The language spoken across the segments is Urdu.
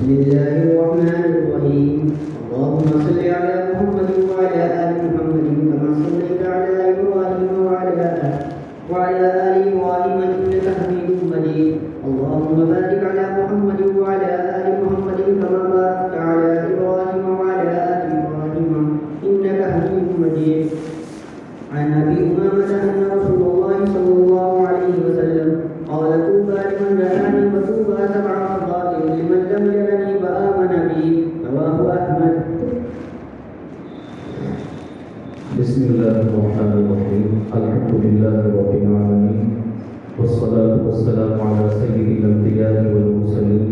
بسم الله الرحمن الرحيم اللهم صل على محمد وعلى آل محمد كما صليت على إبراهيم وعلى آل إبراهيم إنك حميد مجيد اللهم بارك على محمد وعلى آل محمد كما باركت على إبراهيم وعلى آل إبراهيم إنك حميد مجيد عن أبي أمامة أن رسول الله صلى الله عليه وسلم قال طوبى لمن جاءني وطوبى سبع مرات لمن لم يرني وآمن بي رواه أحمد. بسم الله الرحمن الرحيم الحمد لله رب العالمين والصلاة والسلام على سيد الأنبياء والمرسلين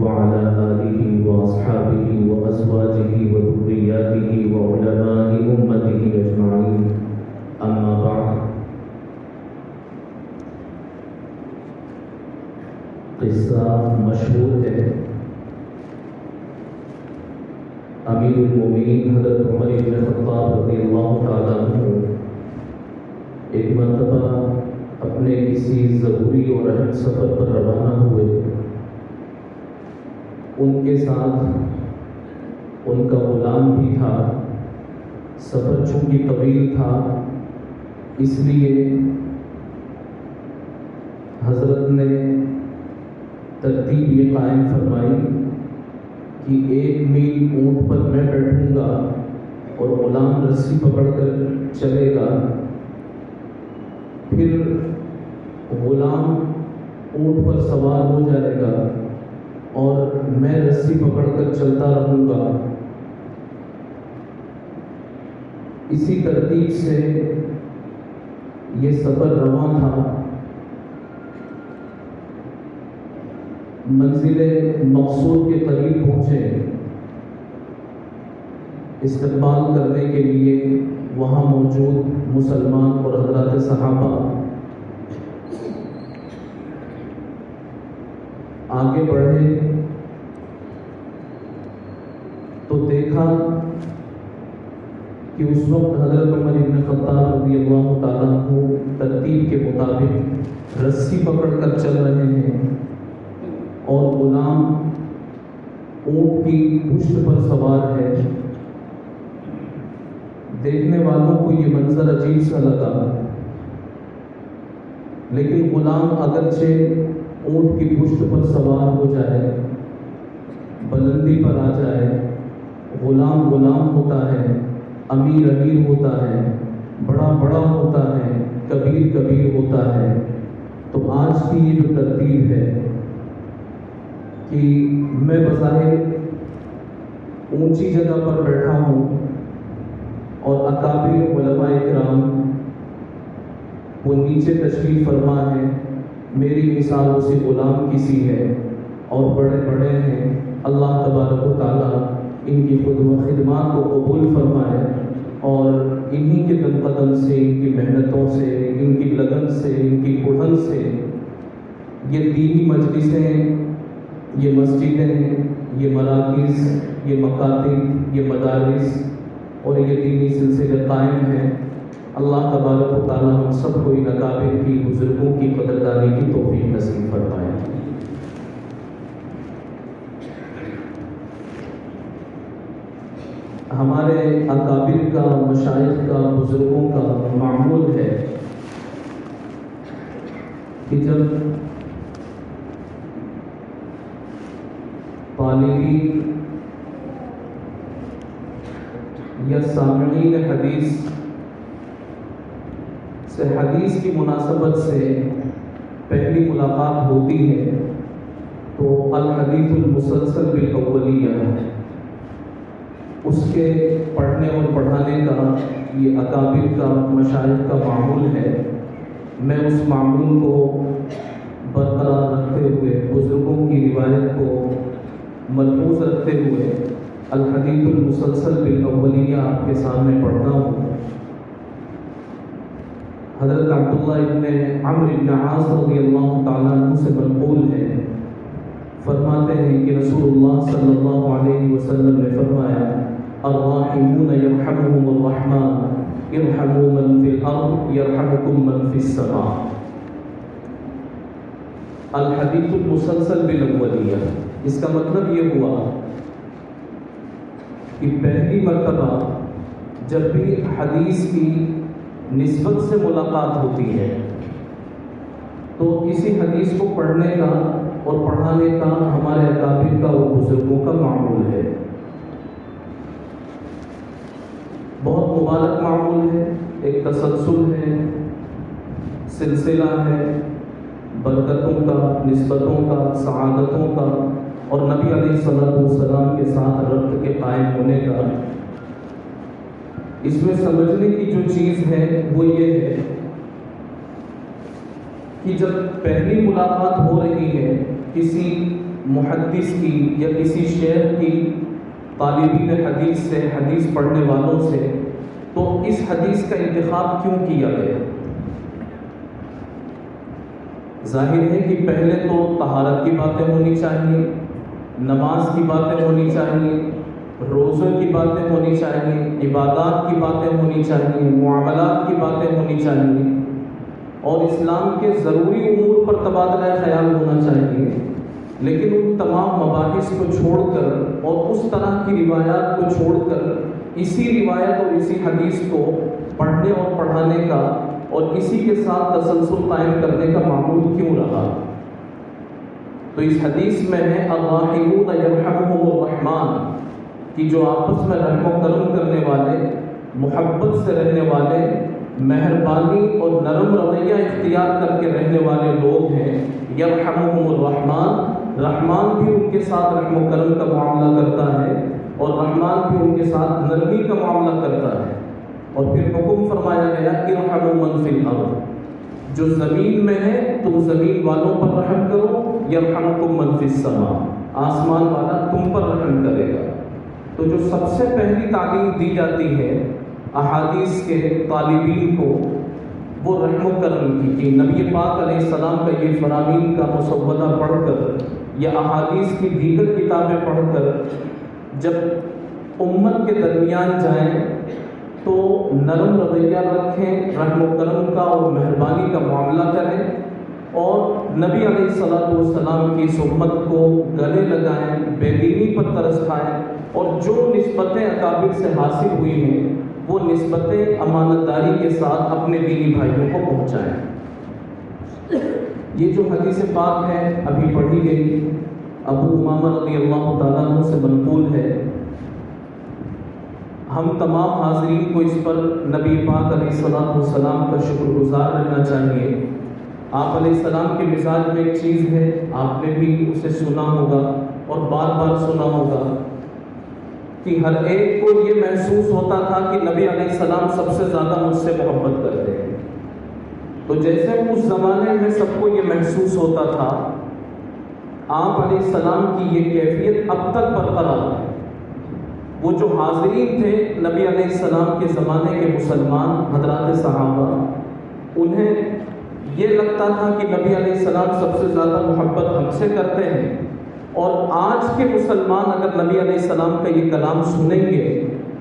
وعلى آله وأصحابه وأزواجه وذرياته وعلماء أمته أجمعين أما بعد. قصہ مشہور ہے. امیر المومنین حضرت عمر بن خطاب رضی اللہ تعالیٰ عنہ ایک مرتبہ اپنے کسی ضروری اور اہم سفر پر روانہ ہوئے. ان کے ساتھ ان کا غلام بھی تھا. سفر چونکہ طویل تھا اس لیے حضرت نے ترتیب یہ قائم فرمائی کہ 1 میل اونٹ پر میں بیٹھوں گا اور غلام رسی پکڑ کر چلے گا. پھر غلام اونٹ پر سوار ہو جائے گا اور میں رسی پکڑ کر چلتا رہوں گا. اسی ترتیب سے یہ سفر رواں تھا. منزل مقصود کے قریب پہنچے. استقبال کرنے کے لیے وہاں موجود مسلمان اور حضرات صحابہ آگے بڑھے تو دیکھا کہ اس وقت حضرت عمر بن خطاب رضی اللہ تعالیٰ عنہ ترتیب کے مطابق رسی پکڑ کر چل رہے ہیں اور غلام اونٹ کی پشت پر سوار ہے. دیکھنے والوں کو یہ منظر عجیب سا لگا، لیکن غلام اگرچہ اونٹ کی پشت پر سوار ہو جائے، بلندی پر آ جائے، غلام غلام ہوتا ہے، امیر امیر ہوتا ہے، بڑا بڑا ہوتا ہے، کبیر کبیر ہوتا ہے. تو آج کی یہ جو ترتیب ہے کہ میں بظاہر اونچی جگہ پر بیٹھا ہوں اور اکابر علماء کرام وہ نیچے تشریف فرما ہے، میری مثال اسی غلام کی سی ہے اور بڑے بڑے ہیں. اللہ تبارک و تعالیٰ ان کی خدمات کو قبول فرمائے اور انہی کے دم قدم سے، ان کی محنتوں سے، ان کی لگن سے، ان کی کڑھن سے یہ دینی مجلسیں، یہ مسجدیں، یہ مراکز، یہ مکاتب، یہ مدارس اور یہ دینی سلسلے قائم ہیں. اللہ تبارک و تعالیٰ ہم سب کو ان اکابر کی، بزرگوں کی قدردانی کی توفیق نصیب فرمائے. ہمارے اکابر کا، مشائخ کا، بزرگوں کا معمول ہے کہ جب طالبی یا سامعین حدیث سے حدیث کی مناسبت سے پہلی ملاقات ہوتی ہے تو الحدیث المسلسل بالاولیہ اس کے پڑھنے اور پڑھانے کا یہ اکابر کا، مشائخ کا معمول ہے. میں اس معمول کو برقرار رکھتے ہوئے، بزرگوں کی روایت کو ملحوظ رکھتے ہوئے الحدیث المسلسل بالاولیہ آپ کے سامنے پڑھتا ہوں. حضرت عبداللہ ابن عمرو بن عاص رضی اللہ تعالیٰ عنہ سے منقول ہے، فرماتے ہیں کہ رسول اللہ صلی اللہ علیہ وسلم نے فرمایا الراحمون یرحمهم الرحمن ارحموا من فی الارض یرحمکم من فی السماء. الحدیث المسلسل بالاولیہ اس کا مطلب یہ ہوا کہ پہلی مرتبہ جب بھی حدیث کی نسبت سے ملاقات ہوتی ہے تو کسی حدیث کو پڑھنے کا اور پڑھانے کا ہمارے اکابر کا اور بزرگوں کا معمول ہے، بہت مبارک معمول ہے، ایک تسلسل ہے، سلسلہ ہے برکتوں کا، نسبتوں کا، سعادتوں کا اور نبی علیہ الصلوۃ والسلام کے ساتھ ربط کے قائم ہونے کا۔ اس میں سمجھنے کی جو چیز ہے وہ یہ ہے کہ جب پہلی ملاقات ہو رہی ہے کسی محدث کی یا کسی شیخ کی طالبین حدیث سے، حدیث پڑھنے والوں سے، تو اس حدیث کا انتخاب کیوں کیا گیا؟ ظاہر ہے کہ پہلے تو طہارت کی باتیں ہونی چاہیے، نماز کی باتیں ہونی چاہیے، روزے کی باتیں ہونی چاہیے، عبادات کی باتیں ہونی چاہیے، معاملات کی باتیں ہونی چاہیے اور اسلام کے ضروری امور پر تبادلہ خیال ہونا چاہیے۔ لیکن ان تمام مباحث کو چھوڑ کر اور اس طرح کی روایات کو چھوڑ کر اسی روایت اور اسی حدیث کو پڑھنے اور پڑھانے کا اور اسی کے ساتھ تسلسل قائم کرنے کا معمول کیوں رہا؟ تو اس حدیث میں ہے الراحمون یرحمہم الرحمن، کہ جو آپس میں رحم و کرم کرنے والے، محبت سے رہنے والے، مہربانی اور نرم رویہ اختیار کر کے رہنے والے لوگ ہیں، یرحمہم الرحمن، رحمان بھی ان کے ساتھ رحم و کرم کا معاملہ کرتا ہے اور رحمان بھی ان کے ساتھ نرمی کا معاملہ کرتا ہے۔ اور پھر حکم فرمایا گیا ارحموا من فی الارض، جو زمین میں ہے تم زمین والوں پر رحم کرو، یرحمکم من فی السماء، آسمان والا تم پر رحم کرے گا۔ تو جو سب سے پہلی تعلیم دی جاتی ہے احادیث کے طالبین کو وہ رحم و کرم کی، کہ نبی پاک علیہ السلام کا یہ فرامین کا مسودہ پڑھ کر یا احادیث کی دیگر کتابیں پڑھ کر جب امت کے درمیان جائیں تو نرم رویہ رکھیں، رحم و کرم کا اور مہربانی کا معاملہ کریں اور نبی علیہ الصلوۃ والسلام کی صحبت کو گلے لگائیں، بے دینی پر ترس کھائیں اور جو نسبتیں اکابر سے حاصل ہوئی ہیں وہ نسبتیں امانت داری کے ساتھ اپنے دینی بھائیوں کو پہنچائیں۔ یہ جو حدیث پاک ہے ابھی پڑھی گئی، ابو امامہ رضی اللہ تعالیٰ عنہ سے منقول ہے۔ ہم تمام حاضرین کو اس پر نبی پاک علیہ الصلوۃ والسلام کا شکر گزار رہنا چاہیے۔ آپ علیہ السلام کے مزاج میں ایک چیز ہے، آپ نے بھی اسے سنا ہوگا اور بار بار سنا ہوگا کہ ہر ایک کو یہ محسوس ہوتا تھا کہ نبی علیہ السلام سب سے زیادہ مجھ سے محبت کرتے ہیں۔ تو جیسے اس زمانے میں سب کو یہ محسوس ہوتا تھا، آپ علیہ السلام کی یہ کیفیت اب تک برقرار ہے۔ وہ جو حاضرین تھے نبی علیہ السلام کے زمانے کے مسلمان حضرات صحابہ، انہیں یہ لگتا تھا کہ نبی علیہ السلام سب سے زیادہ محبت ہم سے کرتے ہیں، اور آج کے مسلمان اگر نبی علیہ السلام کا یہ کلام سنیں گے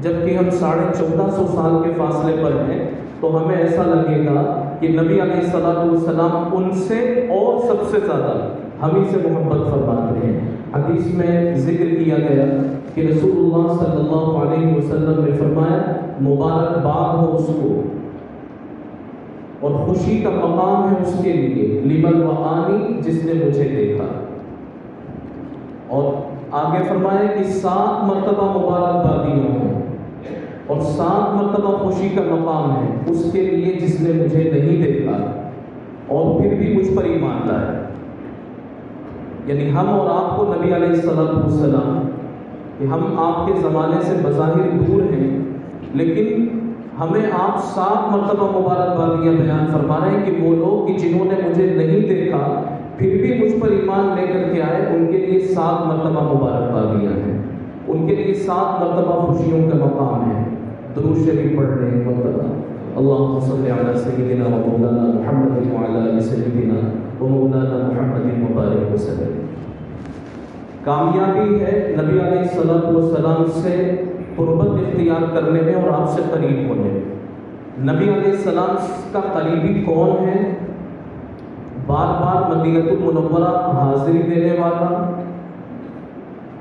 جبکہ ہم 1450 سال کے فاصلے پر ہیں تو ہمیں ایسا لگے گا کہ نبی علیہ السلام ان سے اور سب سے زیادہ ہم ہی سے محبت فرماتے ہیں۔ حدیث میں ذکر کیا گیا کہ رسول اللہ صلی اللہ علیہ وسلم نے فرمایا مبارکباد ہو اس کو اور خوشی کا مقام ہے اس کے لیے، لمن وآنی، جس نے مجھے دیکھا۔ اور آگے فرمایا کہ 7 مرتبہ مبارکبادیاں ہوں اور 7 مرتبہ خوشی کا مقام ہے اس کے لیے جس نے مجھے نہیں دیکھا اور پھر بھی مجھ پر ایمان لایا۔ یعنی ہم اور آپ کو نبی علیہ السلام کہ ہم آپ کے زمانے سے بظاہر دور ہیں، لیکن ہمیں آپ 7 مرتبہ مبارکبادیاں بیان فرما رہے ہیں کہ وہ لوگ کہ جنہوں نے مجھے نہیں دیکھا پھر بھی مجھ پر ایمان لے کر کے آئے، ان کے لیے 7 مرتبہ مبارکبادیاں ہیں، ان کے لیے 7 مرتبہ خوشیوں کا مقام ہے۔ درود شریف پڑھ رہے ہیں وقت اللہم صلی علی سیدنا و مولانا محمد وعلی آل سیدنا و مولانا محمد مبارک وسلم۔ کامیابی ہے نبی علیہ السلام سے قربت اختیار کرنے میں اور آپ سے قریب ہونے میں۔ نبی علیہ السلام کا قریبی کون ہے؟ بار بار مدینہ المنورہ حاضری دینے والا،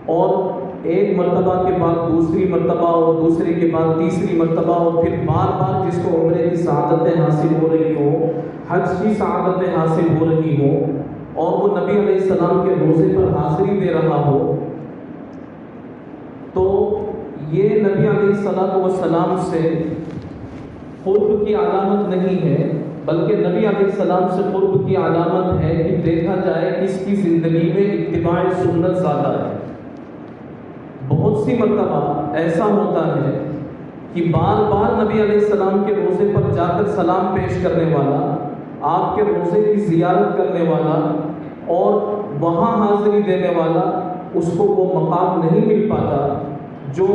اور ایک مرتبہ کے بعد دوسری مرتبہ اور دوسرے کے بعد تیسری مرتبہ اور پھر بار بار جس کو عمرے کی سعادتیں حاصل ہو رہی ہوں، حج کی سعادتیں حاصل ہو رہی ہوں، اور وہ نبی علیہ السلام کے روزے پر حاضری دے رہا ہو، تو یہ نبی علیہ السلام سے قرب کی علامت نہیں ہے، بلکہ نبی علیہ السلام سے قرب کی علامت ہے کہ دیکھا جائے کس کی زندگی میں اتباع سنت زیادہ ہے۔ بہت سی مرتبہ ایسا ہوتا ہے کہ بار بار نبی علیہ السلام کے روزے پر جا کر سلام پیش کرنے والا، آپ کے روزے کی زیارت کرنے والا اور وہاں حاضری دینے والا، اس کو وہ مقام نہیں مل پاتا جو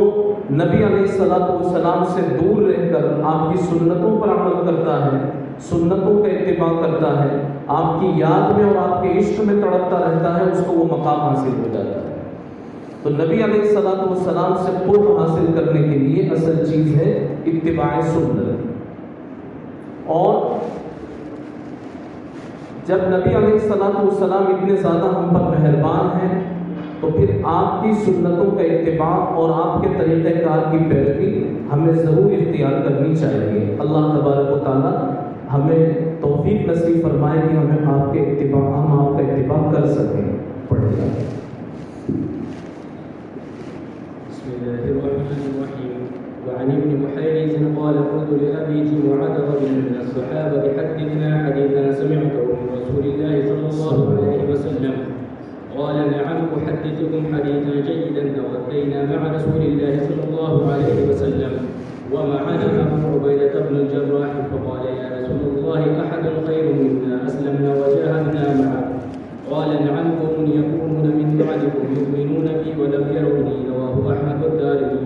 نبی علیہ السلام سے دور رہ کر آپ کی سنتوں پر عمل کرتا ہے، سنتوں کا اتباع کرتا ہے، آپ کی یاد میں اور آپ کے عشق میں تڑپتا رہتا ہے، اس کو وہ مقام حاصل ہو جاتا ہے۔ تو نبی علیہ السلام سے قرب حاصل کرنے کے لیے اصل چیز ہے اتباع سنت۔ اور جب نبی علیہ السلام اتنے زیادہ ہم پر مہربان ہیں تو پھر آپ کی سنتوں کا اتباع اور آپ کے طریقہ کار کی پیروی ہمیں ضرور اختیار کرنی چاہیے۔ اللہ تبارک و تعالی ہمیں توفیق نصیب فرمائے کہ ہم آپ کا اتباع کر سکیں۔ پڑھیے۔ بسم الله الرحمن الرحيم. وعن ابن محيرز قال قلت لأبي جمعة رجل من الصحابة حدثنا حديثا سمعته من رسول الله صلى الله عليه وسلم. قال نعم أحدثكم حديثا جيدا تغدينا مع رسول الله صلى الله عليه وسلم ومعنا أبو عبيدة بن الجراح فقال يا رسول الله أحد خير منا أسلمنا وجاهدنا معه. قال نعم قوم يكونون من بعدكم يؤمنون بي ولم يروني. رواه أحمد والدارمي.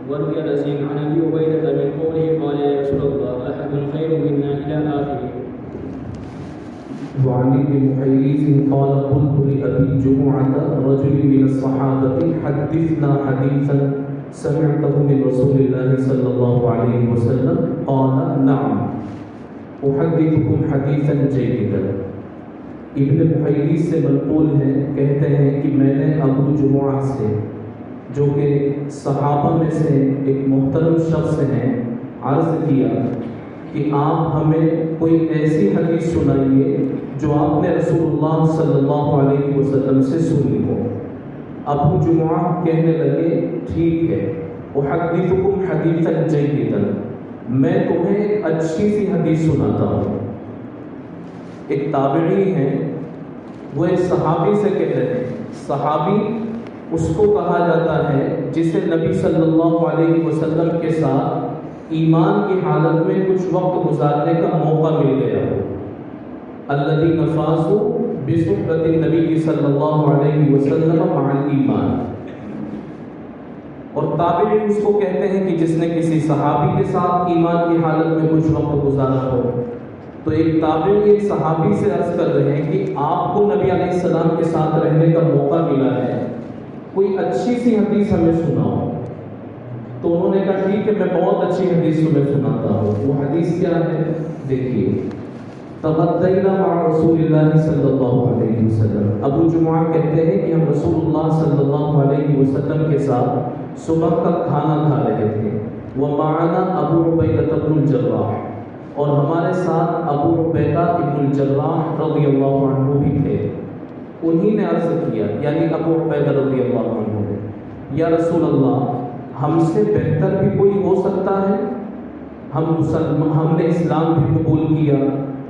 وروي الأزين عن أبي عبيدة من قوله قال يا رسول الله أحد خير منا إلى آخره. وعن ابن محيرز قال قلت لأبي جمعة رجل من الصحابة حدثنا حديثا سمعته من رسول الله صلى الله عليه وسلم. قال نعم احدثكم حدیثا جیدا۔ ابن محیریز سے منقول ہے، کہتے ہیں کہ میں نے ابو جمعہ سے، جو کہ صحابہ میں سے ایک محترم شخص ہیں، عرض کیا کہ آپ ہمیں کوئی ایسی حدیث سنائیے جو آپ نے رسول اللہ صلی اللہ علیہ وسلم سے سنی ہو۔ ابو جمعہ کہنے لگے ٹھیک ہے، احدثکم حدیثا جیدا، میں تمہیں ایک اچھی سی حدیث سناتا ہوں۔ ایک تابعی ہیں، وہ ایک صحابی سے کہہ رہے ہیں، صحابی اس کو کہا جاتا ہے جسے نبی صلی اللہ علیہ وسلم کے ساتھ ایمان کی حالت میں کچھ وقت گزارنے کا موقع مل گیا ہو۔ الذین فازوا بصحبۃ النبی صلی اللہ علیہ وسلم مع الایمان۔ اور تابعی اس کو کہتے ہیں کہ جس نے کسی صحابی کے ساتھ ایمان کی حالت میں کچھ وقت گزارا ہو۔ تو ایک تابعی ایک صحابی سے عرض کر رہے ہیں کہ آپ کو نبی علیہ السلام کے ساتھ رہنے کا موقع ملا ہے، کوئی اچھی سی حدیث ہمیں سناؤ۔ تو انہوں نے کہا ٹھیک ہے، میں بہت اچھی حدیث تمہیں سناتا ہوں۔ وہ حدیث کیا ہے؟ دیکھیے، تغدینا مع رسول اللہ صلی اللہ علیہ وسلم۔ ابو جمعہ کہتے ہیں کہ ہم رسول اللہ صلی اللہ علیہ وسلم کے ساتھ صبح کا کھانا کھا رہے تھے۔ ومعنا ابو عبیدہ بن الجراح، اور ہمارے ساتھ ابو عبیدہ بن الجراح رضی اللہ عنہ بھی تھے۔ انہی نے عرض کیا، یعنی ابو عبیدہ رضی اللہ عنہ نے، یا رسول اللہ، ہم سے بہتر بھی کوئی ہو سکتا ہے؟ ہم نے اسلام بھی قبول کیا،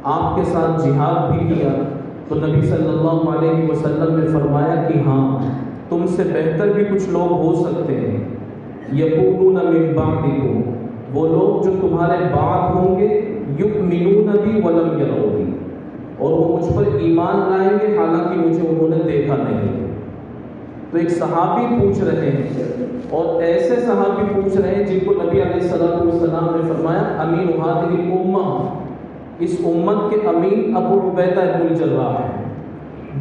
آپ کے ساتھ جہاد بھی کیا۔ تو نبی صلی اللہ علیہ وسلم نے فرمایا کہ ہاں، تم سے بہتر بھی کچھ لوگ ہو سکتے ہیں۔ یقولون من بعدکم، وہ لوگ جو تمہارے بعد ہوں گے، یؤمنون بی ولم یرونی، اور وہ مجھ پر ایمان لائیں گے حالانکہ مجھے انہوں نے دیکھا نہیں۔ تو ایک صحابی پوچھ رہے ہیں، اور ایسے صحابی پوچھ رہے ہیں جن کو نبی علیہ السلام نے فرمایا امین هذه الامہ، اس امت کے امین ابو عبیدہ بن الجراح ہیں۔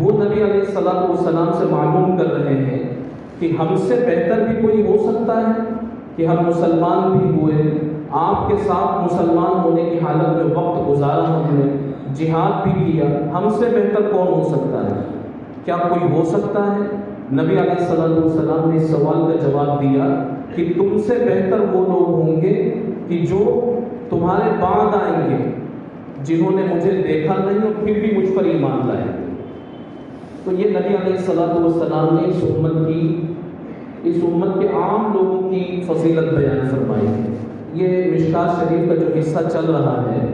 وہ نبی علیہ السلام سے معلوم کر رہے ہیں کہ ہم سے بہتر بھی کوئی ہو سکتا ہے کہ ہم مسلمان بھی ہوئے، آپ کے ساتھ مسلمان ہونے کی حالت میں وقت گزارا، ہم نے جہاد بھی کیا، ہم سے بہتر کون ہو سکتا ہے؟ کیا کوئی ہو سکتا ہے؟ نبی علیہ الصلوۃ والسلام نے اس سوال کا جواب دیا کہ تم سے بہتر وہ لوگ ہوں گے کہ جو تمہارے بعد آئیں گے، جنہوں نے مجھے دیکھا نہیں اور پھر بھی مجھ پر ایمان لائے۔ تو یہ نبی علیہ الصلوۃ والسلام نے اس امت کے عام لوگوں کی فضیلت بیان فرمائی ہے۔ یہ مشکات شریف کا جو حصہ چل رہا ہے،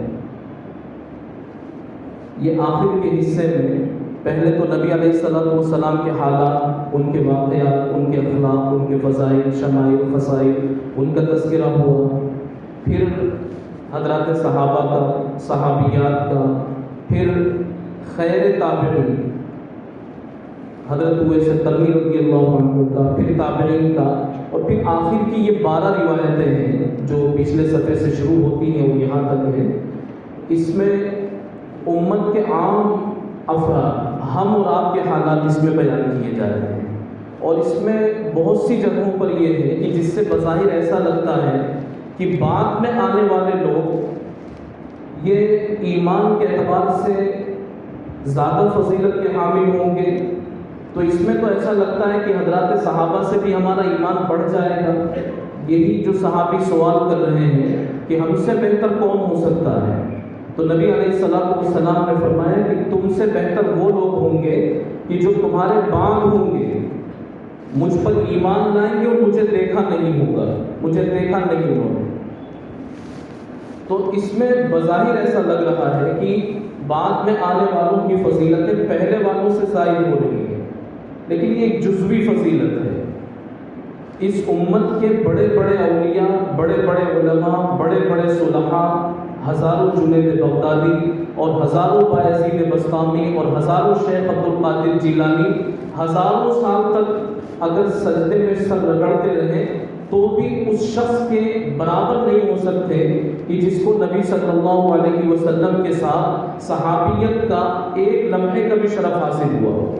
یہ آخر کے حصے میں پہلے تو نبی علیہ الصلوۃ والسلام کے حالات، ان کے واقعات، ان کے اخلاق، ان کے فضائل، شمائل، خصائل، ان کا تذکرہ ہوا، پھر حضرات صحابہ کا، صحابیات کا، پھر خیر تابعین حضرت اویس قرنی رضی اللہ عنہ کا، پھر تابعین کا، اور پھر آخر کی یہ 12 روایتیں ہیں جو پچھلے صفحے سے شروع ہوتی ہیں اور یہاں تک ہیں۔ اس میں امت کے عام افراد، ہم اور آپ کے حالات اس میں بیان کیے جا رہے ہیں، اور اس میں بہت سی جگہوں پر یہ ہے کہ جس سے بظاہر ایسا لگتا ہے کہ بعد میں آنے والے لوگ یہ ایمان کے اعتبار سے زیادہ فضیلت کے حامل ہوں گے، تو اس میں تو ایسا لگتا ہے کہ حضرات صحابہ سے بھی ہمارا ایمان بڑھ جائے گا۔ یہی جو صحابی سوال کر رہے ہیں کہ ہم سے بہتر کون ہو سکتا ہے، تو نبی علیہ الصلوۃ والسلام نے فرمایا کہ تم سے بہتر وہ لوگ ہوں گے کہ جو تمہارے بعد ہوں گے، مجھ پر ایمان لائیں گے اور مجھے دیکھا نہیں ہوگا، مجھے دیکھا نہیں ہوگا۔ تو اس میں بظاہر ایسا لگ رہا ہے کہ بعد میں آنے والوں کی فضیلتیں پہلے والوں سے زائد ہو رہی ہیں، لیکن یہ ایک جزوی فضیلت ہے۔ اس امت کے بڑے بڑے اولیاء، بڑے بڑے علماء، بڑے بڑے صلحاء، ہزاروں جنید بغدادی اور ہزاروں بایزید بسطامی اور ہزاروں شیخ عبد القادر جیلانی ہزاروں سال تک اگر سجدے میں سر رگڑتے رہے تو بھی اس شخص کے برابر نہیں ہو سکتے کہ جس کو نبی صلی اللہ علیہ وسلم کے ساتھ صحابیت کا ایک لمحے کا بھی شرف حاصل ہوا ہو۔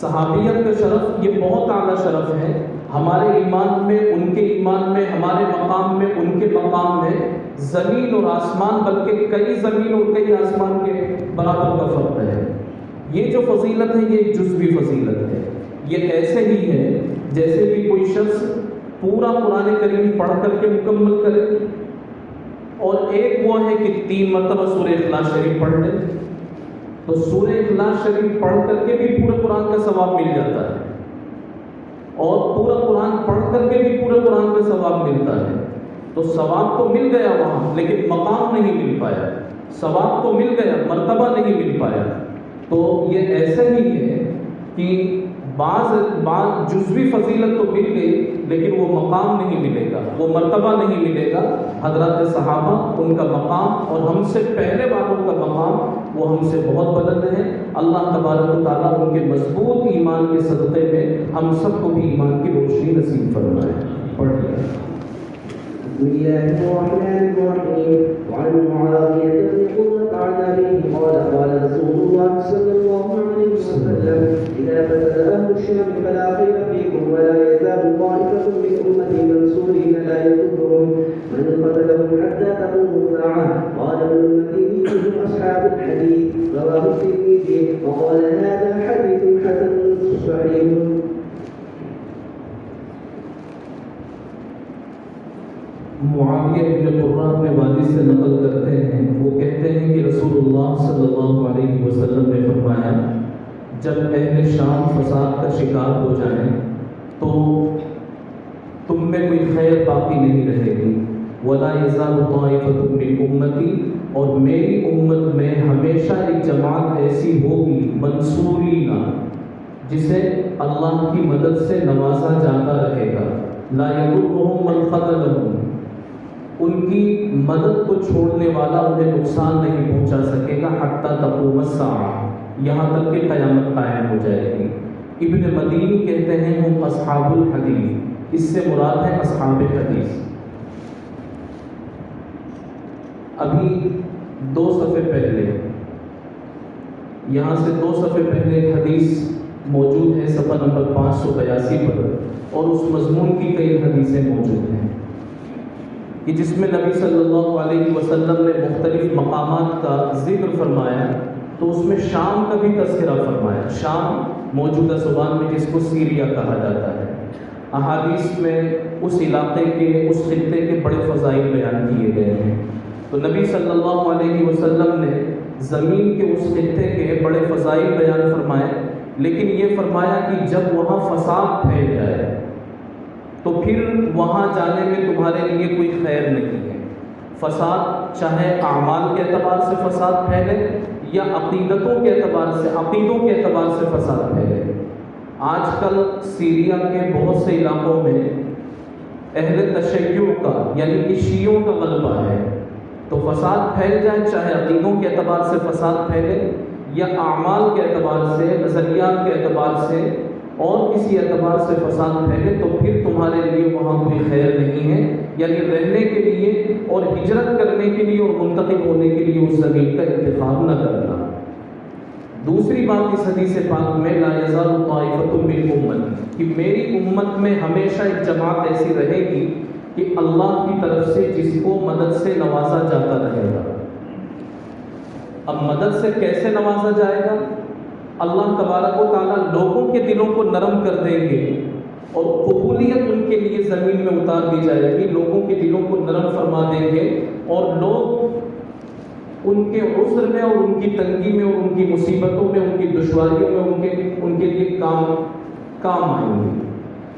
صحابیت کا شرف یہ بہت اعلیٰ شرف ہے، ہمارے ایمان میں، ان کے ایمان میں، ہمارے مقام میں، ان کے مقام میں زمین اور آسمان، بلکہ کئی زمین اور کئی آسمان کے برابر کا فرق ہے۔ یہ جو فضیلت ہے یہ ایک جزوی فضیلت ہے۔ یہ ایسے ہی ہے جیسے بھی کوئی شخص پورا قرآن کریم پڑھ کر کے مکمل کرے، اور ایک وہ ہے کہ 3 مرتبہ سورہ اخلاص شریف پڑھ لے، تو سورہ اخلاص شریف پڑھ کر کے بھی پورے قرآن کا ثواب مل جاتا ہے، اور پورا قرآن پڑھ کر کے بھی پورے قرآن کا ثواب ملتا ہے۔ تو ثواب تو مل گیا وہاں، لیکن مقام نہیں مل پایا۔ ثواب تو مل گیا، مرتبہ نہیں مل پایا۔ تو یہ ایسے ہی ہے کہ بعض جزوی فضیلت تو مل گئی، لیکن وہ مقام نہیں ملے گا، وہ مرتبہ نہیں ملے گا۔ حضرات صحابہ، ان کا مقام اور ہم سے پہلے والوں کا مقام وہ ہم سے بہت بلند ہے۔ اللہ تبارک و تعالیٰ ان کے مضبوط ایمان کے صدقے میں ہم سب کو بھی ایمان کی روشنی نصیب فرمائے۔ پڑھ لیا۔ بسم الله الرحمن الرحيم. وعن معاوية بن قرة عن أبيه قال قال رسول الله صلى الله عليه وسلم إذا فسد أهل الشام فلا خير فيكم ولا يزال طائفة من أمتي منصورين لا يضرهم من قتلهم حتى تقوم الساعة. قال ابن المديني هم أصحاب الحديث. رواه الترمذي وقال هذا حديث حسن صحيح. معاویہ بن قرہ اپنے والد سے نقل کرتے ہیں، وہ کہتے ہیں کہ رسول اللہ صلی اللہ علیہ وسلم نے فرمایا، جب اہل شام فساد کا شکار ہو جائیں تو تم میں کوئی خیر باقی نہیں رہے گی، ولا یزال طائفۃ من امتی، اور میری امت میں ہمیشہ ایک جماعت ایسی ہوگی منصورینہ جسے اللہ کی مدد سے نوازا جاتا رہے گا، لا یضرهم من خذلهم، ان کی مدد کو چھوڑنے والا انہیں نقصان نہیں پہنچا سکے گا، حتی تقوم الساعہ، یہاں تک کہ قیامت قائم ہو جائے گی۔ ابن مدینی کہتے ہیں ہم اصحاب الحدیث، اس سے مراد ہے اصحاب حدیث۔ ابھی 2 صفحے پہلے، یہاں سے 2 صفحے پہلے ایک حدیث موجود ہے صفحہ نمبر 582 پر، اور اس مضمون کی کئی حدیثیں موجود ہیں کہ جس میں نبی صلی اللہ علیہ وسلم نے مختلف مقامات کا ذکر فرمایا، تو اس میں شام کا بھی تذکرہ فرمایا. شام موجودہ زبان میں جس کو سیریا کہا جاتا ہے. احادیث میں اس علاقے کے اس خطے کے بڑے فضائل بیان کیے گئے ہیں. تو نبی صلی اللہ علیہ وسلم نے زمین کے اس خطے کے بڑے فضائل بیان فرمائے، لیکن یہ فرمایا کہ جب وہاں فساد پھیل جائے تو پھر وہاں جانے میں تمہارے لیے کوئی خیر نہیں ہے. فساد چاہے اعمال کے اعتبار سے فساد پھیلے یا عقیدتوں کے اعتبار سے، عقیدوں کے اعتبار سے فساد پھیلے. آج کل سیریا کے بہت سے علاقوں میں اہل تشیع کا یعنی کہ شیعوں کا غلبہ ہے. تو فساد پھیل جائے، چاہے عقیدوں کے اعتبار سے فساد پھیلے یا اعمال کے اعتبار سے، نظریات کے اعتبار سے اور کسی اعتبار سے فساد پھیلے، تو پھر تمہارے لیے وہاں کوئی خیر نہیں ہے. یعنی رہنے کے لیے اور ہجرت کرنے کے لیے اور منتقل ہونے کے لیے اس زمین کا انتخاب نہ کرنا. دوسری بات اس حدیث پاک میں لا یزال طائفۃ من امتی، کہ میری امت میں ہمیشہ ایک جماعت ایسی رہے گی کہ اللہ کی طرف سے جس کو مدد سے نوازا جاتا رہے گا. اب مدد سے کیسے نوازا جائے گا؟ اللہ تبارک و تعالیٰ لوگوں کے دلوں کو نرم کر دیں گے اور قبولیت ان کے لیے زمین میں اتار دی جائے گی. لوگوں کے دلوں کو نرم فرما دیں گے اور لوگ ان کے عذر میں اور ان کی تنگی میں اور ان کی مصیبتوں میں، ان کی دشواریوں میں ان کے لیے کام آئیں گے.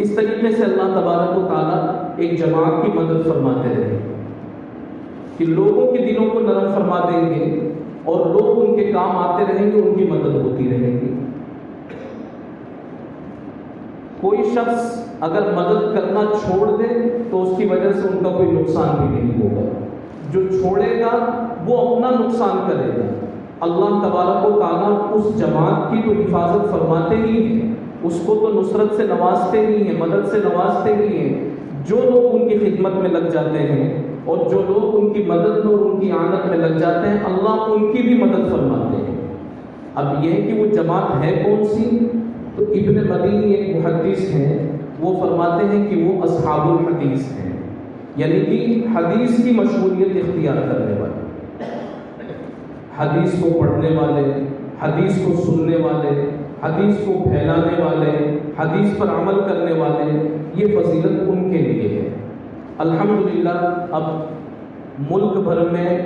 اس طریقے سے اللہ تبارک و تعالیٰ ایک جماعت کی مدد فرماتے رہے کہ لوگوں کے دلوں کو نرم فرما دیں گے اور لوگ ان کے کام آتے رہیں گے، ان کی مدد ہوتی رہے گی. کوئی شخص اگر مدد کرنا چھوڑ دے تو اس کی وجہ سے ان کا کوئی نقصان بھی نہیں ہوگا. جو چھوڑے گا وہ اپنا نقصان کرے گا. اللہ تبارک و تعالیٰ اس جماعت کی تو حفاظت فرماتے ہی ہیں، اس کو تو نصرت سے نوازتے ہی ہیں، مدد سے نوازتے ہی ہیں. جو لوگ ان کی خدمت میں لگ جاتے ہیں اور جو لوگ ان کی مدد میں اور ان کی اعانت میں لگ جاتے ہیں، اللہ ان کی بھی مدد فرماتے ہیں. اب یہ کہ وہ جماعت ہے کون سی؟ تو ابن مدینی ایک محدث ہیں، وہ فرماتے ہیں کہ وہ اصحاب الحدیث ہیں، یعنی کہ حدیث کی مشہوریت اختیار کرنے والے، حدیث کو پڑھنے والے، حدیث کو سننے والے، حدیث کو پھیلانے والے، حدیث پر عمل کرنے والے. یہ فضیلت ان کے لیے ہے. الحمدللہ اب ملک بھر میں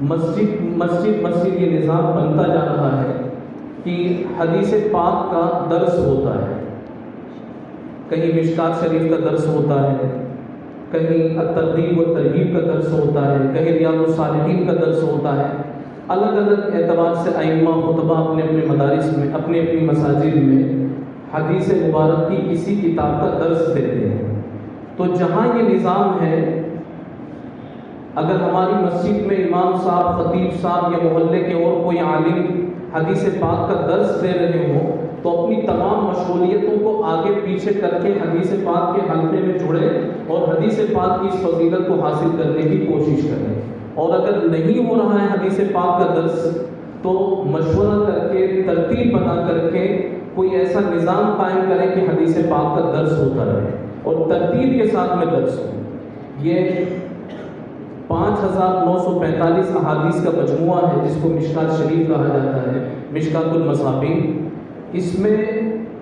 مسجد یہ نظام بنتا جا رہا ہے کہ حدیث پاک کا درس ہوتا ہے. کہیں مشکات شریف کا درس ہوتا ہے، کہیں الترغیب و ترغیب کا درس ہوتا ہے، کہیں ریاض الصالحین کا درس ہوتا ہے. الگ الگ اعتبار سے ائمہ خطبہ اپنے اپنے مدارس میں، اپنی اپنی مساجد میں حدیث مبارک کی کسی کتاب کا درس دیتے ہیں. تو جہاں یہ نظام ہے، اگر ہماری مسجد میں امام صاحب، خطیب صاحب یا محلے کے اور کوئی عالم حدیث پاک کا درس دے رہے ہوں تو اپنی تمام مشغولیتوں کو آگے پیچھے کر کے حدیث پاک کے حلقے میں جڑے اور حدیث پاک کی اس فضیلت کو حاصل کرنے کی کوشش کریں. اور اگر نہیں ہو رہا ہے حدیث پاک کا درس تو مشورہ کر کے، ترتیب بنا کر کے کوئی ایسا نظام قائم کرے کہ حدیث پاک کا درس ہوتا رہے اور ترتیب کے ساتھ میں درس ہو. یہ 5945 احادیث کا مجموعہ ہے جس کو مشکات شریف کہا جاتا ہے، مشکات المصابیح. اس میں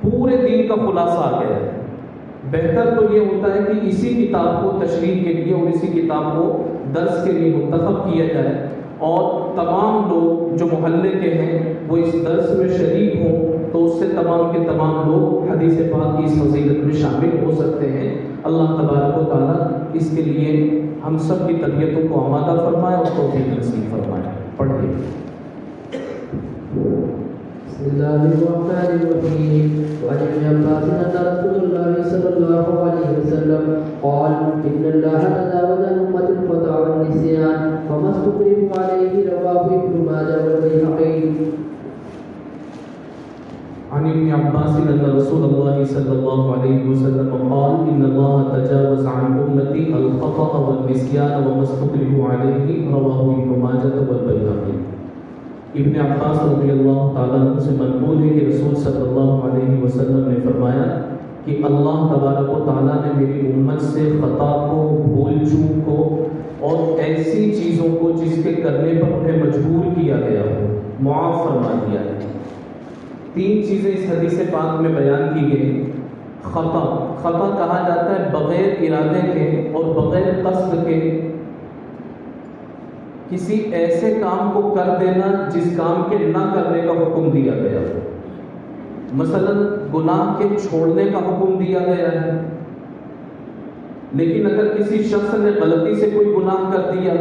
پورے دین کا خلاصہ آ گیا ہے. بہتر تو یہ ہوتا ہے کہ اسی کتاب کو تشریح کے لیے اور اسی کتاب کو درس کے لیے منتخب کیا جائے اور تمام لوگ جو محلے کے ہیں وہ اس درس میں شریک ہوں، تو اس سے تمام کے تمام لوگ حدیث پاک کی اس فضیلت میں شامل ہو سکتے ہیں. اللہ تبارک و تعالیٰ اس کے لیے ہم سب کی طبیعتوں کو آمادہ فرمائے اور توفیق نصیب فرمائے. پڑھیے. بسم اللہ الرحمن الرحیم. وعن ابن عباس ان رسول اللہ صلی اللہ علیہ وسلم قال ان اللہ تجاوز عن امة الخطأ والنسيان وما استكرهوا عليه. رواه ابن ماجه والبيهقي. عن ابن عباس ان رسول الله صلى الله عليه وسلم قال ان الله تجاوز عن امتي الخطأ والنسيان وما استكرهوا عليه. رواه ابن ماجه والبيهقي. ابن عباس رضی اللہ تعالیٰ عنہ سے منقول ہے کہ رسول صلی اللہ علیہ وسلم نے فرمایا کہ اللہ تبارک و تعالیٰ نے میری امت سے خطا کو، بھول چوک کو اور ایسی چیزوں کو جس کے کرنے پر انہیں مجبور کیا گیا ہو معاف فرما دیا ہے۔ 3 چیزیں اس حدیث پاک میں بیان کی گئی۔ خطا کہا جاتا ہے بغیر ارادے کے اور بغیر قصد کے کسی ایسے کام کو کر دینا جس کام کے نہ کرنے کا حکم دیا گیا ہو۔ مثلا گناہ کے چھوڑنے کا حکم دیا گیا ہے، لیکن اگر کسی شخص نے غلطی سے کوئی گناہ کر دیا،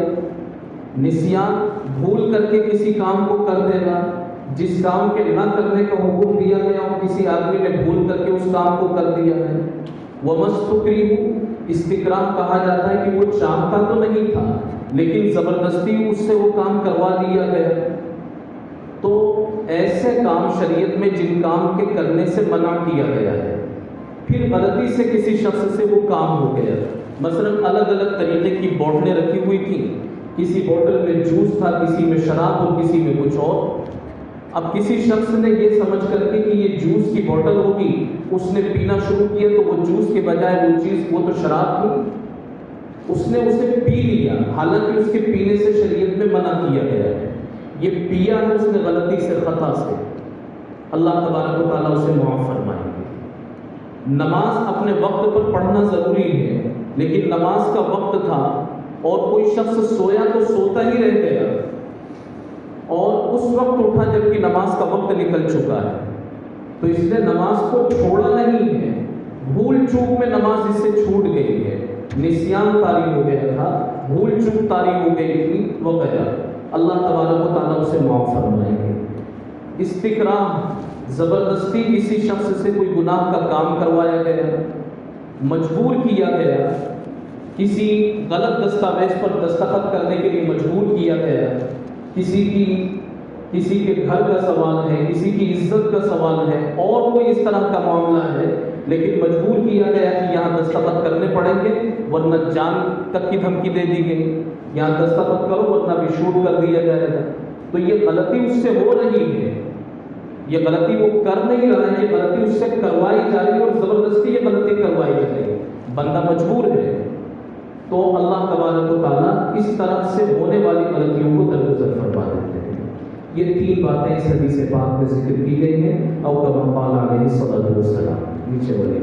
نسیان بھول کر کے کسی کام کو کر دینا جس کام کے نہ کرنے کا حکم دیا گیا ہو، کسی آدمی نے بھول کر کے اس کام کو کر دیا ہے۔ وَمَسْتُكْرِهُ استکراہ کہا جاتا ہے کہ وہ چاہتا تو نہیں تھا لیکن زبردستی اس سے وہ کام کروا دیا گیا۔ تو ایسے کام شریعت میں جن کام کے کرنے سے منع کیا گیا ہے، پھر غلطی سے کسی شخص سے وہ کام ہو گیا، مثلا الگ الگ طریقے کی بوتلیں رکھی ہوئی تھیں، کسی بوتل میں جوس تھا، کسی میں شراب اور کسی میں کچھ اور۔ اب کسی شخص نے یہ سمجھ کر کے کہ یہ جوس کی بوتل ہوگی، اس نے پینا شروع کیا تو وہ جوس کے بجائے وہ تو شراب تھی، اس نے اسے پی لیا، حالانکہ اس کے پینے سے شریعت میں منع کیا گیا ہے۔ یہ پیا ہے اس نے غلطی سے، خطا سے، اللہ تبارک و تعالیٰ اسے معاف فرمائیں گے۔ نماز اپنے وقت پر پڑھنا ضروری ہے، لیکن نماز کا وقت تھا اور کوئی شخص سویا تو سوتا ہی رہ گیا اور اس وقت اٹھا جبکہ نماز کا وقت نکل چکا ہے، تو اس نے نماز کو چھوڑا نہیں ہے، بھول چوک میں نماز اس سے چھوٹ گئی ہے، نسیان طاری ہو گیا تھا، بھول چوک طاری ہو گئی تھی وغیرہ، اللہ تبارک و تعالیٰ اسے معاف فرمائیں گے۔ استکراہ زبردستی کسی شخص سے کوئی گناہ کا کام کروایا گیا، مجبور کیا گیا، کسی غلط دستاویز پر دستخط کرنے کے لیے مجبور کیا گیا، کسی کے گھر کا سوال ہے، کسی کی عزت کا سوال ہے اور کوئی اس طرح کا معاملہ ہے، لیکن مجبور کیا گیا کہ یہاں دستخط کرنے پڑیں گے ورنہ جان تک کی دھمکی دے دی گئی، یہاں دستخط کرو ورنہ بھی شوٹ کر دیا جائے گا۔ تو یہ غلطی اس سے ہو رہی ہے، یہ غلطی وہ کر نہیں رہا ہے، یہ غلطی اس سے کروائی جا رہی ہے اور زبردستی یہ غلطی کروائی جا رہی ہے، بندہ مجبور ہے۔ تو اللہ تبارک و تعالیٰ اس طرح سے ہونے والی غلطیوں کو درگزر فرما دیتے ہیں۔ یہ 3 باتیں اس حدیث پاک میں ذکر کی گئی ہیں، او کما قال علیہ الصلوۃ والسلام۔ نیچے والے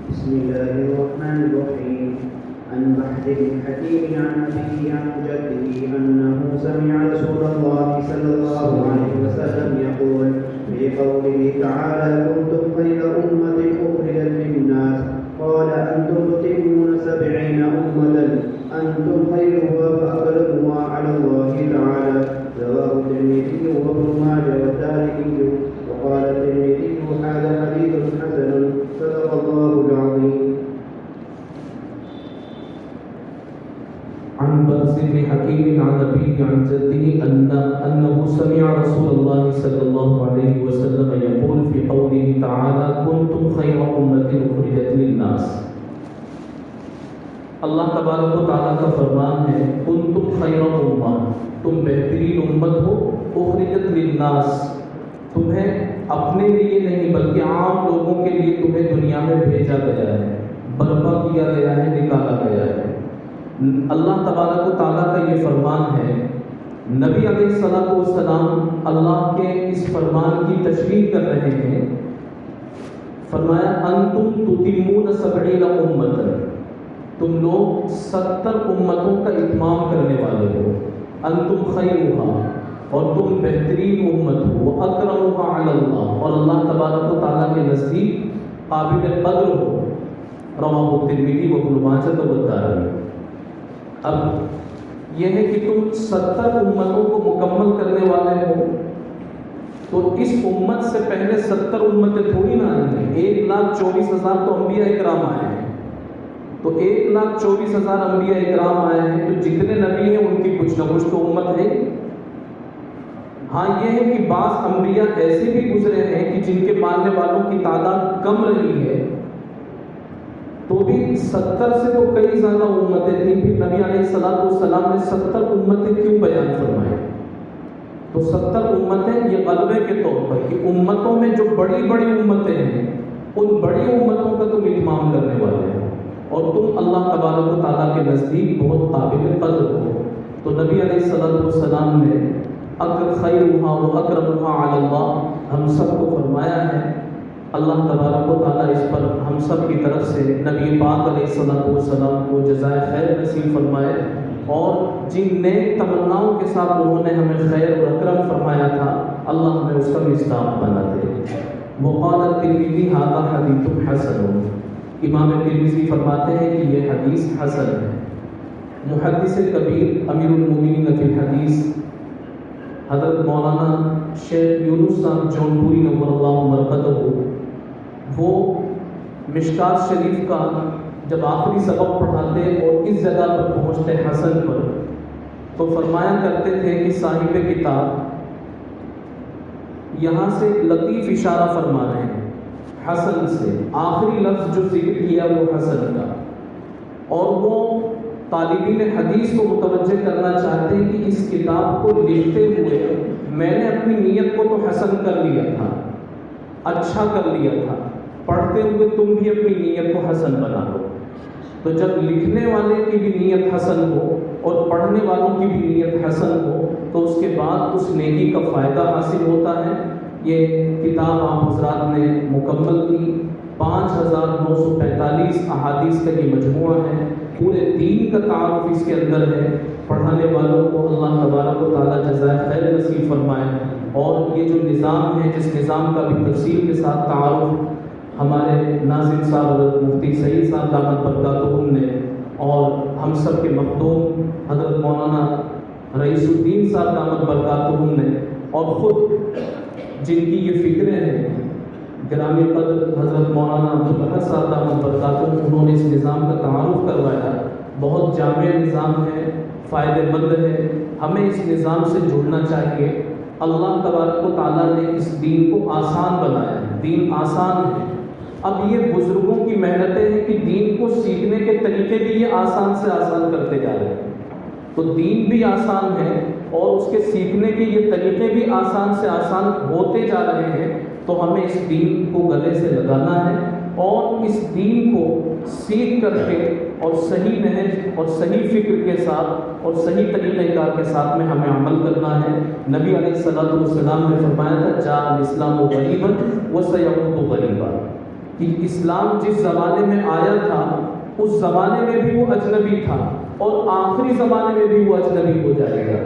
بسم اللہ الرحمن الرحیم۔ عن بحر بن حكيم عن أبيه عن جده أنه سمع رسول الله صلى الله عليه وسلم يقول في قوله تعالى كنتم خير أمة أخرجت للناس قال أنتم تتمون 70 أمة أنتم خيرها فأقربها على الله تعالى رواه الترمذي وابن ماجه والدارمي وقال الترمذي هذا حديث حسن صدق الله العظيم۔ عن بحر بن حكيم عن أبيه عن جده أنه سمع رسول الله صلى الله عليه وسلم يقول في قوله تعالى كنتم خير أمة أخرجت للناس۔ اللہ تبارک و تعالیٰ کا فرمان ہے کنتم خیر امہ، تم بہترین امت ہو، اخرجت للناس، تمہیں اپنے لیے نہیں بلکہ عام لوگوں کے لیے تمہیں دنیا میں بھیجا گیا ہے، برپا کیا گیا ہے، نکالا گیا ہے۔ اللہ تبارک و تعالیٰ کا یہ فرمان ہے، نبی علیہ الصلوۃ والسلام اللہ کے اس فرمان کی تشریح کر رہے ہیں، فرمایا انتم تتمون 70 امۃ، تم لوگ 70 امتوں کا اتمام کرنے والے ہو، انتم خیرھا، اور تم بہترین امت ہو، واکرمھا علی اللہ، اور اللہ تبارک و تعالیٰ کے نزدیک قابل قدر ہو، رواہ الترمذی وابن ماجہ والدارمی۔ اب یہ ہے کہ تم 70 امتوں کو مکمل کرنے والے ہو، تو اس امت سے پہلے 70 امتیں تھوڑی نہ آئی ہیں، 1,24,000 تو انبیاء اکرام آئے ہیں، تو 1,24,000 انبیاء اکرام آئے ہیں، تو جتنے نبی ہیں ان کی کچھ نہ کچھ تو امت ہے۔ ہاں یہ ہے کہ بعض انبیاء ایسے بھی گزرے ہیں کہ جن کے ماننے والوں کی تعداد کم رہی ہے، تو بھی 70 سے تو کئی زیادہ امتیں تھیں، پھر نبی علیہ الصلوۃ والسلام نے 70 امتیں کیوں بیان فرمائیں؟ تو 70 امتیں یہ غلبے کے طور پر کہ امتوں میں جو بڑی بڑی امتیں ہیں ان بڑی امتوں کا تم اتمام کرنے والے ہو، اور تم اللہ تبارک و تعالیٰ کے نزدیک بہت قابل قدر ہو۔ تو نبی علیہ الصلوۃ والسلام نے خیرھا و اکرمھا علی اللہ ہم سب کو فرمایا ہے. اللہ تبارک و تعالیٰ اس پر ہم سب کی طرف سے نبی پاک علیہ الصلوۃ والسلام کو جزائے خیر نصیب فرمائے، اور جن نیک تمناؤں کے ساتھ انہوں نے ہمیں خیر اور اکرم فرمایا تھا اللہ ہمیں اس کا مصداق بنا دے. وقال الترمذی ھذا حدیث حسن، امام ترمذی فرماتے ہیں کہ یہ حدیث حسن ہے. محدث کبیر امیر المومنین فی الحدیث حضرت مولانا شیخ یونس صاحب جونپوری نور اللہ مرقدہ، وہ مشکات شریف کا جب آخری سبق پڑھاتے اور اس جگہ پر پہنچتے حسن پر، تو فرمایا کرتے تھے کہ صاحب کتاب یہاں سے لطیف اشارہ فرما رہے ہیں حسن سے، آخری لفظ جو ذکر کیا وہ حسن کا، اور وہ طالبین حدیث کو متوجہ کرنا چاہتے ہیں کہ اس کتاب کو لکھتے ہوئے میں نے اپنی نیت کو تو حسن کر لیا تھا، اچھا کر لیا تھا، پڑھتے ہوئے تم بھی اپنی نیت کو حسن بنا لو. تو جب لکھنے والے کی بھی نیت حسن ہو اور پڑھنے والوں کی بھی نیت حسن ہو تو اس کے بعد اس نیکی کا فائدہ حاصل ہوتا ہے. یہ کتاب آپ حضرات نے مکمل کی، 5945 احادیث کا یہ مجموعہ ہے، پورے دین کا تعارف اس کے اندر ہے. پڑھانے والوں کو اللہ تبارک و تعالیٰ جزائے خیر نصیب فرمائے. اور یہ جو نظام ہے، جس نظام کا بھی تفصیل کے ساتھ تعارف ہمارے ناظم صاحب حضرت مفتی سعید صاحب دامت برکاتہم نے، اور ہم سب کے مخدوم حضرت مولانا رئیس الدین صاحب دامت برکاتہم نے، اور خود جن کی یہ فکریں ہیں گرامی قدر حضرت مولانا عبدالحق صاحب دامت برکاتہم، انہوں نے اس نظام کا تعارف کروایا. بہت جامع نظام ہے، فائدہ مند ہے، ہمیں اس نظام سے جڑنا چاہیے. اللہ تبارک و تعالیٰ نے اس دین کو آسان بنایا ہے، دین آسان ہے. اب یہ بزرگوں کی محنتیں ہیں کہ دین کو سیکھنے کے طریقے بھی یہ آسان سے آسان کرتے جا رہے ہیں. تو دین بھی آسان ہے اور اس کے سیکھنے کے یہ طریقے بھی آسان سے آسان ہوتے جا رہے ہیں. تو ہمیں اس دین کو گلے سے لگانا ہے اور اس دین کو سیکھ کر کے اور صحیح نہج اور صحیح فکر کے ساتھ اور صحیح طریقہ کار کے ساتھ میں ہمیں عمل کرنا ہے. نبی علیہ الصلوۃ والسلام نے فرمایا تھا جاء الاسلام غریبا وسیعود غریبا، کہ اسلام جس زمانے میں آیا تھا اس زمانے میں بھی وہ اجنبی تھا اور آخری زمانے میں بھی وہ اجنبی ہو جائے گا.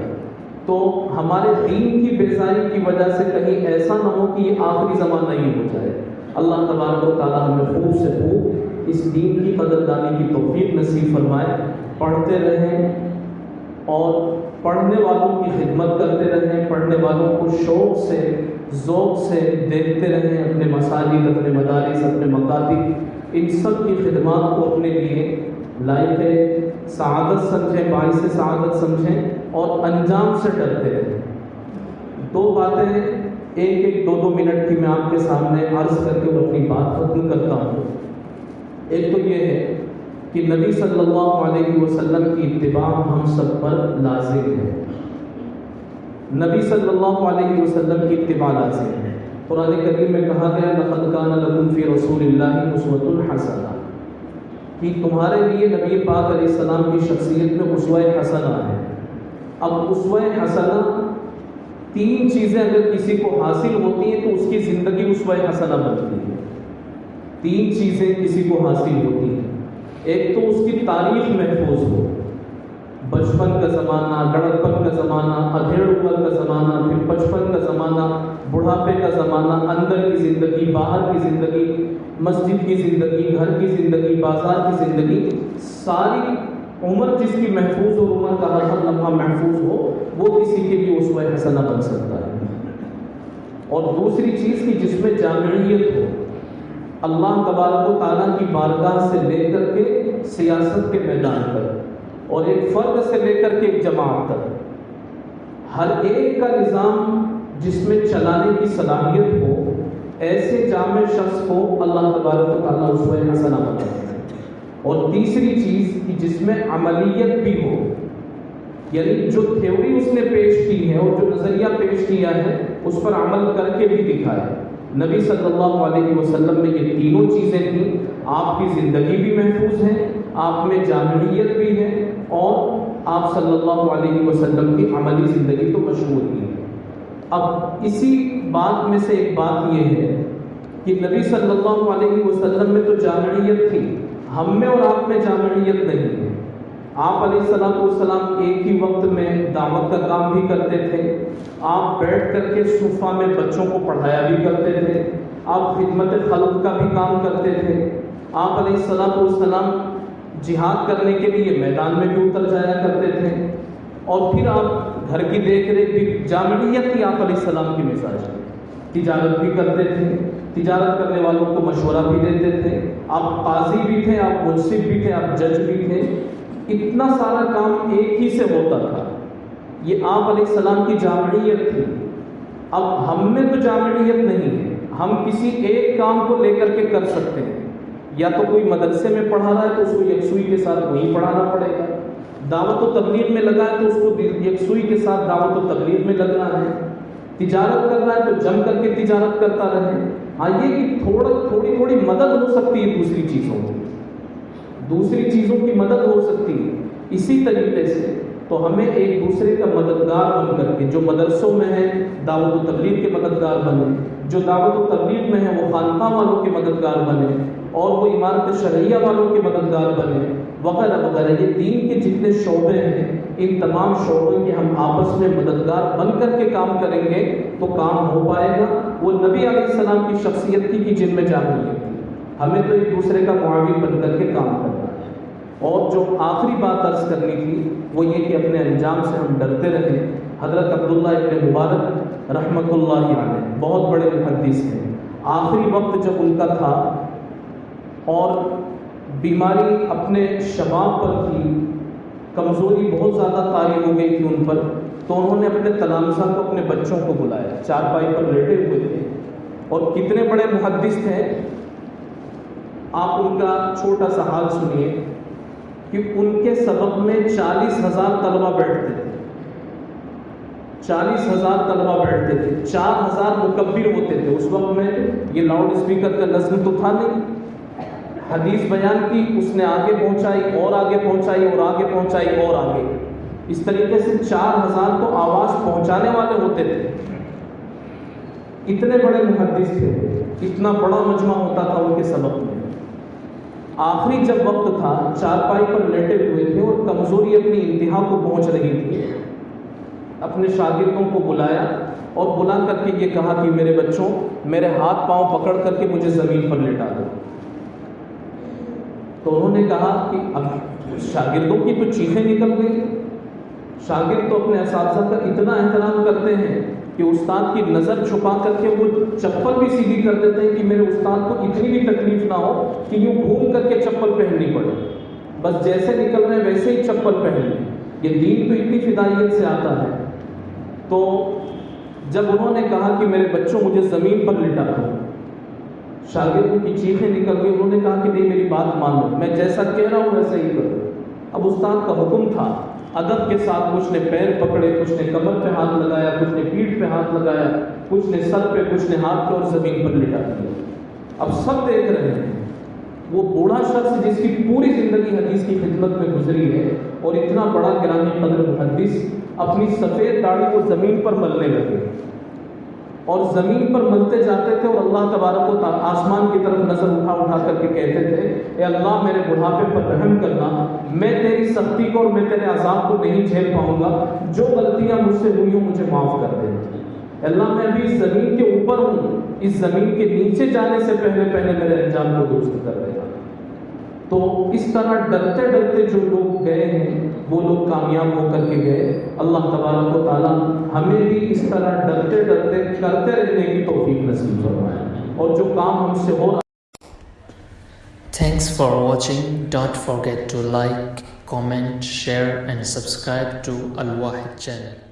تو ہمارے دین کی بیزاری کی وجہ سے کہیں ایسا نہ ہو کہ یہ آخری زمانہ ہی ہو جائے. اللہ تبارک و تعالیٰ ہمیں خوب سے خوب اس دین کی قدردانی کی توفیق نصیب فرمائے. پڑھتے رہیں اور پڑھنے والوں کی خدمت کرتے رہیں، پڑھنے والوں کو شوق سے ذوق سے دیکھتے رہیں، اپنے مساجد، اپنے مدارس، اپنے مکاتب، ان سب کی خدمات کو اپنے لیے لائق سعادت سمجھیں، باعث سعادت سمجھیں اور انجام سے ڈرتے رہیں. دو باتیں ایک دو منٹ کی میں آپ کے سامنے عرض کر کے اپنی بات ختم کرتا ہوں. ایک تو یہ ہے کہ نبی صلی اللہ علیہ وسلم کی اتباع ہم سب پر لازم ہے. نبی صلی اللہ علیہ وسلم کی اتباع لازم ہے. قرآن کریم میں کہا گیا لقد کان لکم فی رسول اللہ اسوۃ حسنہ، کہ تمہارے لیے نبی پاک علیہ السلام کی شخصیت میں اسوہ حسنہ ہے. اب اسوہ حسنہ تین چیزیں اگر کسی کو حاصل ہوتی ہیں تو اس کی زندگی اسوہ حسنہ بنتی ہے. تین چیزیں کسی کو حاصل ہوتی ہیں. ایک تو اس کی تاریخ محفوظ ہو، بچپن کا زمانہ، لڑکپن کا زمانہ، ادھیڑ عمر کا زمانہ، پھر بچپن کا زمانہ، بڑھاپے کا زمانہ، اندر کی زندگی، باہر کی زندگی، مسجد کی زندگی، گھر کی زندگی، بازار کی زندگی، ساری عمر جس کی محفوظ ہو، عمر کا ہر لمحہ محفوظ ہو، وہ کسی کے لیے اسوہ حسنہ بن سکتا ہے. اور دوسری چیز کی جس میں جامعیت ہو، اللہ تبارک و تعالیٰ کی بارگاہ سے لے کر کے سیاست کے میدان تک اور ایک فرد سے لے کر کے ایک جماعت تک، ہر ایک کا نظام جس میں چلانے کی صلاحیت ہو، ایسے جامع شخص کو اللہ تبارک و تعالیٰ اسوہ حسنہ بناتا ہے. اور تیسری چیز کہ جس میں عملیت بھی ہو، یعنی جو تھیوری اس نے پیش کی ہے اور جو نظریہ پیش کیا ہے اس پر عمل کر کے بھی دکھائے. نبی صلی اللہ علیہ وسلم میں یہ تینوں چیزیں تھیں. آپ کی زندگی بھی محفوظ ہے، آپ میں جامعیت بھی ہے اور آپ صلی اللہ علیہ وسلم کی عملی زندگی تو مشہور ہی ہے۔ اب اسی بات میں سے ایک بات یہ ہے کہ نبی صلی اللہ علیہ وسلم میں تو جامعیت تھی، ہم میں اور آپ میں جامعیت نہیں ہے۔ آپ علیہ السلام والسلام ایک ہی وقت میں دعوت کا کام بھی کرتے تھے، آپ بیٹھ کر کے صفہ میں بچوں کو پڑھایا بھی کرتے تھے، آپ خدمت خلق کا بھی کام کرتے تھے، آپ علیہ السلام والسلام جہاد کرنے کے لیے میدان میں بھی اتر جایا کرتے تھے، اور پھر آپ گھر کی دیکھ ریکھ بھی، جامعیت کی آپ علیہ السلام کی مزاج ہے۔ تجارت بھی کرتے تھے، تجارت کرنے والوں کو مشورہ بھی دیتے تھے، آپ قاضی بھی تھے، آپ منصف بھی تھے، آپ جج بھی تھے، اتنا سارا کام ایک ہی سے ہوتا تھا۔ یہ آپ علیہ السلام کی جامعیت تھی۔ اب ہم میں تو جامعیت نہیں ہے، ہم کسی ایک کام کو لے کر کے کر سکتے ہیں، یا تو کوئی مدرسے میں پڑھا رہا ہے تو اس کو یکسوئی کے ساتھ وہیں پڑھانا پڑے گا، دعوت و تبلیغ میں لگا ہے تو اس کو یکسوئی کے ساتھ دعوت و تبلیغ میں لگنا ہے، تجارت کر رہا ہے تو جم کر کے تجارت کرتا رہے۔ ہاں یہ کہ تھوڑی مدد ہو سکتی ہے دوسری چیزوں کی مدد ہو سکتی ہے۔ اسی طریقے سے تو ہمیں ایک دوسرے کا مددگار بن کر کے، جو مدرسوں میں ہے دعوت و تبلیغ کے مددگار بنے، جو دعوت و تبلیغ میں ہے وہ خانقاہ والوں کے مددگار بنے، اور وہ عمارت شرعیہ والوں کے مددگار بنے، وغیرہ وغیرہ۔ یہ دین کے جتنے شعبے ہیں، ان تمام شعبوں کے ہم آپس میں مددگار بن کر کے کام کریں گے تو کام ہو پائے گا۔ وہ نبی علیہ السلام کی شخصیت تھی کہ جن میں جامعیت تھی۔ ہمیں تو ایک دوسرے کا معاون بن کر کے کام کرنا ہے۔ اور جو آخری بات عرض کرنی تھی وہ یہ کہ اپنے انجام سے ہم ڈرتے رہیں۔ حضرت عبداللہ ابن مبارک رحمۃ اللہ علیہ بہت بڑے محدث ہیں، آخری وقت جب ان کا تھا اور بیماری اپنے شباب پر تھی، کمزوری بہت زیادہ طاری ہو گئی تھی ان پر، تو انہوں نے اپنے تلامذہ کو، اپنے بچوں کو بلایا، چارپائی پر لیٹے ہوئے تھے، اور کتنے بڑے محدث تھے۔ آپ ان کا چھوٹا سا حال سنیے کہ ان کے سبق میں 40,000 طلبہ بیٹھتے تھے، 40,000 طلبہ بیٹھتے تھے، 4,000 مکبر ہوتے تھے۔ اس وقت میں یہ لاؤڈ اسپیکر کا نظم تو تھا نہیں، حدیث بیان کی، اس نے آگے پہنچائی اور آگے پہنچائی اور آگے پہنچائی اور آگے، اس طریقے سے 4,000 کو آواز پہنچانے والے ہوتے تھے۔ اتنے بڑے محدث تھے، اتنا بڑا مجمع ہوتا تھا ان کے سبق میں۔ آخری جب وقت تھا، چارپائی پر لیٹے ہوئے تھے اور کمزوری اپنی انتہا کو پہنچ رہی تھی، اپنے شاگردوں کو بلایا اور بلا کر کے یہ کہا کہ میرے بچوں، میرے ہاتھ پاؤں پکڑ کر کے مجھے زمین پر لٹا دو۔ تو انہوں نے کہا کہ اب شاگردوں کی تو چیخیں نکل گئی۔ شاگرد تو اپنے اساتذہ کا اتنا احترام کرتے ہیں کہ استاد کی نظر چھپا کر کے وہ چپل بھی سیدھی کر دیتے ہیں کہ میرے استاد کو اتنی بھی تکلیف نہ ہو کہ یوں گھوم کر کے چپل پہننی پڑے، بس جیسے نکل رہے ہیں ویسے ہی چپل پہن لیں۔ یہ دین تو اتنی فدائیت سے آتا ہے۔ تو جب انہوں نے کہا کہ میرے بچوں مجھے زمین پر لٹا دو، شاگردوں کی چیخیں نکل گئی۔ انہوں نے کہا کہ نہیں، میری بات مانو، میں جیسا کہہ رہا ہوں ویسا ہی کرو۔ اب استاد کا حکم تھا، ادب کے ساتھ کچھ نے پیر پکڑے، کچھ نے کمر پہ ہاتھ لگایا، کچھ نے پیٹھ پہ ہاتھ لگایا، کچھ نے سر پہ، کچھ نے ہاتھ پہ، اور زمین پر لٹا دیا۔ اب سب دیکھ رہے ہیں، وہ بوڑھا شخص جس کی پوری زندگی حدیث کی خدمت میں گزری ہے اور اتنا بڑا گرامی قدر محدث، اپنی سفید داڑھی کو زمین پر ملنے لگے اور زمین پر ملتے جاتے تھے، اور اللہ تبارک و تعالی آسمان کی طرف نظر اٹھا اٹھا کر کے کہتے تھے، اے اللہ میرے بڑھاپے پر رحم کرنا، میں تیری سختی کو اور میں تیرے عذاب کو نہیں جھیل پاؤں گا، جو غلطیاں مجھ سے ہوئی ہوں مجھے معاف کر دے۔ اللہ میں ابھی اس زمین کے اوپر ہوں، اس زمین کے نیچے جانے سے پہلے میرے انجام کو درست کر دے گا۔ تو اس طرح ڈرتے ڈرتے جو لوگ گئے ہیں وہ لوگ کامیاب ہو کر کے گئے۔ اللہ تبارک و تعالی ہمیں بھی اس طرح ڈرتے ڈرتے کرتے رہنے کی توفیق نصیب فرمائے، اور جو کام ہم سے ہو رہا۔ Thanks for watching. Don't forget to like, comment, share and subscribe to Al Wahid channel.